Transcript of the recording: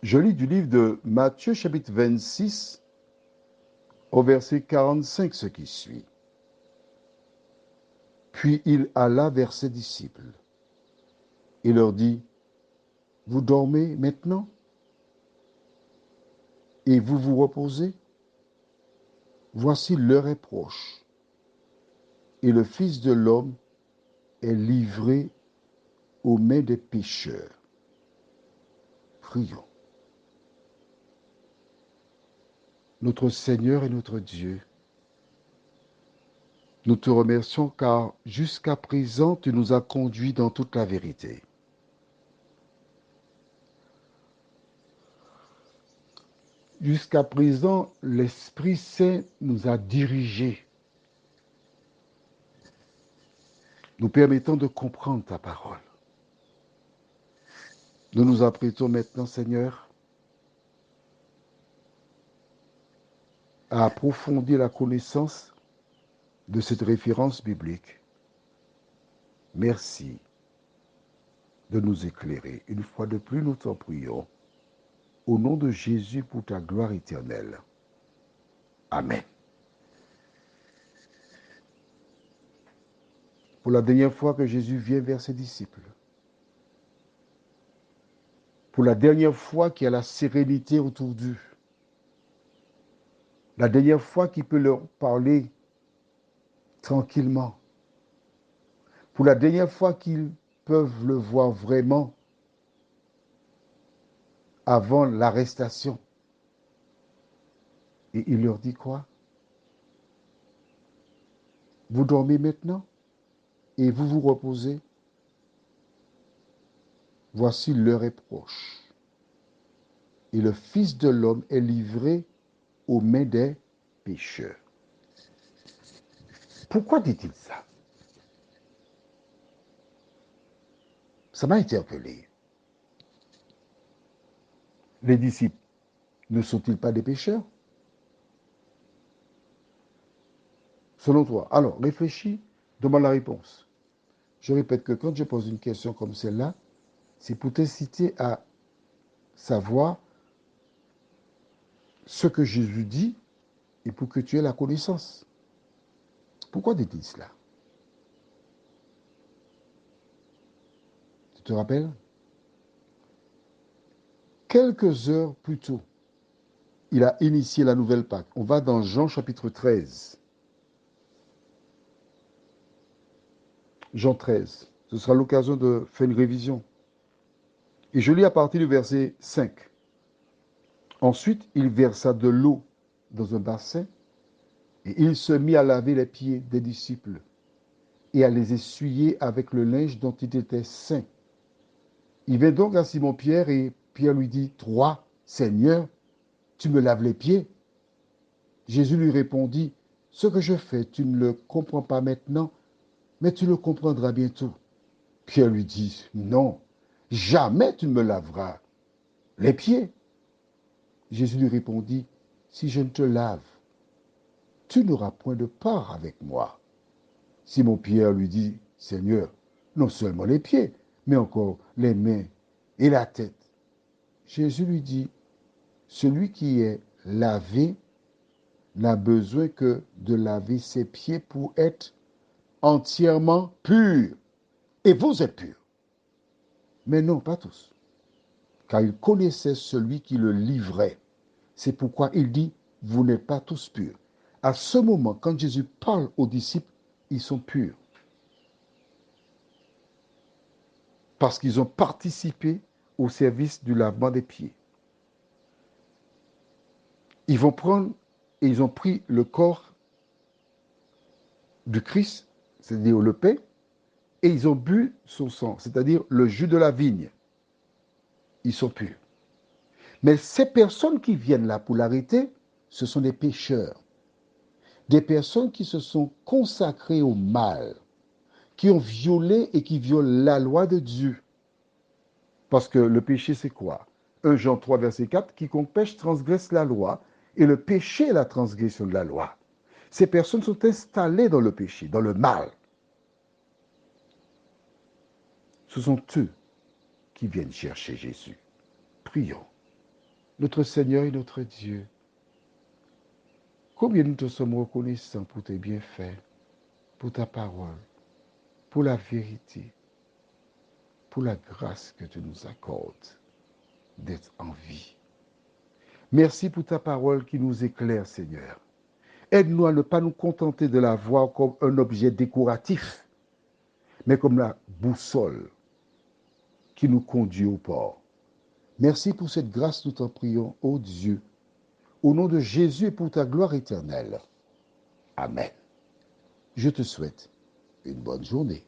Je lis du livre de Matthieu chapitre 26 au verset 45 ce qui suit. Puis il alla vers ses disciples et leur dit, vous dormez maintenant et vous vous reposez? Voici l'heure est proche et le Fils de l'homme est livré aux mains des pécheurs. Prions. Notre Seigneur et notre Dieu, nous te remercions car jusqu'à présent tu nous as conduits dans toute la vérité. Jusqu'à présent, l'Esprit Saint nous a dirigés, nous permettant de comprendre ta parole. Nous nous apprêtons maintenant, Seigneur, à approfondir la connaissance de cette référence biblique. Merci de nous éclairer. Une fois de plus, nous t'en prions. Au nom de Jésus pour ta gloire éternelle. Amen. Pour la dernière fois que Jésus vient vers ses disciples, pour la dernière fois qu'il y a la sérénité autour d'eux, la dernière fois qu'il peut leur parler tranquillement, pour la dernière fois qu'ils peuvent le voir vraiment avant l'arrestation. Et il leur dit quoi? Vous dormez maintenant et vous vous reposez? Voici l'heure est proche. Et le Fils de l'homme est livré aux mains des pécheurs. Pourquoi dit-il ça? Ça m'a interpellé. Les disciples ne sont-ils pas des pécheurs? Selon toi. Alors, réfléchis, demande la réponse. Je répète que quand je pose une question comme celle-là, c'est pour t'inciter à savoir ce que Jésus dit et pour que tu aies la connaissance. Pourquoi dit-il cela? Tu te rappelles? Quelques heures plus tôt, il a initié la nouvelle Pâque. On va dans Jean chapitre 13. Jean 13. Ce sera l'occasion de faire une révision. Et je lis à partir du verset 5. Ensuite, il versa de l'eau dans un bassin et il se mit à laver les pieds des disciples et à les essuyer avec le linge dont il était saint. Il vint donc à Simon-Pierre et Pierre lui dit, toi, Seigneur, tu me laves les pieds? Jésus lui répondit, ce que je fais, tu ne le comprends pas maintenant, mais tu le comprendras bientôt. Pierre lui dit, non, jamais tu ne me laveras les pieds. Jésus lui répondit, si je ne te lave, tu n'auras point de part avec moi. Simon-Pierre lui dit, Seigneur, non seulement les pieds, mais encore les mains et la tête. Jésus lui dit, celui qui est lavé n'a besoin que de laver ses pieds pour être entièrement pur. Et vous êtes purs. Mais non, pas tous. Car il connaissait celui qui le livrait. C'est pourquoi il dit, vous n'êtes pas tous purs. À ce moment, quand Jésus parle aux disciples, ils sont purs. Parce qu'ils ont participé au service du lavement des pieds. Ils vont prendre et ils ont pris le corps du Christ, c'est-à-dire le pain, et ils ont bu son sang, c'est-à-dire le jus de la vigne. Ils sont purs. Mais ces personnes qui viennent là pour l'arrêter, ce sont des pécheurs. Des personnes qui se sont consacrées au mal, qui ont violé et qui violent la loi de Dieu. Parce que le péché, c'est quoi? 1 Jean 3, verset 4, quiconque pêche transgresse la loi, et le péché est la transgression de la loi. Ces personnes sont installées dans le péché, dans le mal. Ce sont eux qui viennent chercher Jésus. Prions. notre Seigneur et notre Dieu, combien nous te sommes reconnaissants pour tes bienfaits, pour ta parole, pour la vérité, pour la grâce que tu nous accordes d'être en vie. Merci pour ta parole qui nous éclaire, Seigneur. Aide-nous à ne pas nous contenter de la voir comme un objet décoratif, mais comme la boussole qui nous conduit au port. Merci pour cette grâce, nous t'en prions, ô Dieu, au nom de Jésus et pour ta gloire éternelle. Amen. Je te souhaite une bonne journée.